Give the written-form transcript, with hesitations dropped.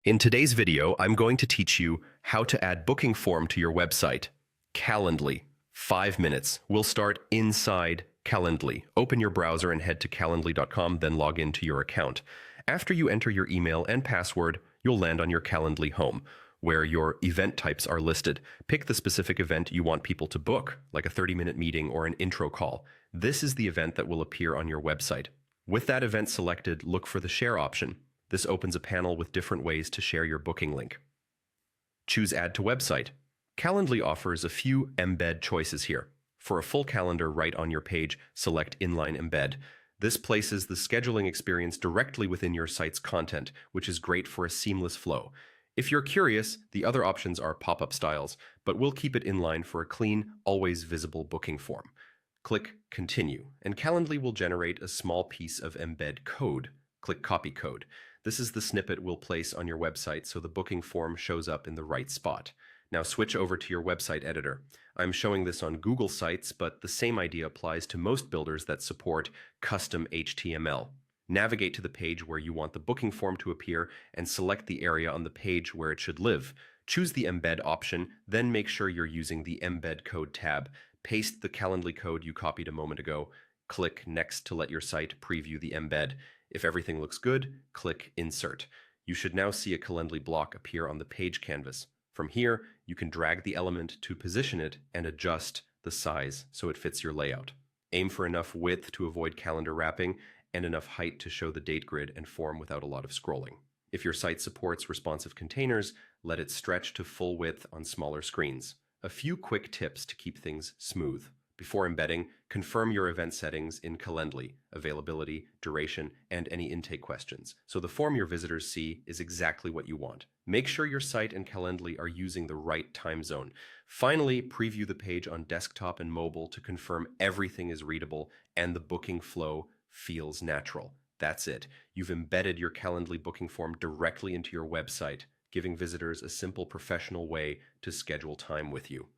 In today's video, I'm going to teach you how to add booking form to your website. Calendly. 5 minutes. We'll start inside Calendly. Open your browser and head to calendly.com, then log into your account. After you enter your email and password, you'll land on your Calendly home, where your event types are listed. Pick the specific event you want people to book, like a 30-minute meeting or an intro call. This is the event that will appear on your website. With that event selected, look for the Share option. This opens a panel with different ways to share your booking link. Choose Add to Website. Calendly offers a few embed choices here. For a full calendar right on your page, select Inline Embed. This places the scheduling experience directly within your site's content, which is great for a seamless flow. If you're curious, the other options are pop-up styles, but we'll keep it in line for a clean, always visible booking form. Click Continue, and Calendly will generate a small piece of embed code. Click Copy Code. This is the snippet we'll place on your website so the booking form shows up in the right spot. Now switch over to your website editor. I'm showing this on Google Sites, but the same idea applies to most builders that support custom HTML. Navigate to the page where you want the booking form to appear and select the area on the page where it should live. Choose the Embed option, then make sure you're using the Embed Code tab. Paste the Calendly code you copied a moment ago. Click Next to let your site preview the embed. If everything looks good, click Insert. You should now see a Calendly block appear on the page canvas. From here, you can drag the element to position it and adjust the size so it fits your layout. Aim for enough width to avoid calendar wrapping and enough height to show the date grid and form without a lot of scrolling. If your site supports responsive containers, let it stretch to full width on smaller screens. A few quick tips to keep things smooth. Before embedding, confirm your event settings in Calendly, availability, duration, and any intake questions, so the form your visitors see is exactly what you want. Make sure your site and Calendly are using the right time zone. Finally, preview the page on desktop and mobile to confirm everything is readable and the booking flow feels natural. That's it. You've embedded your Calendly booking form directly into your website, giving visitors a simple professional way to schedule time with you.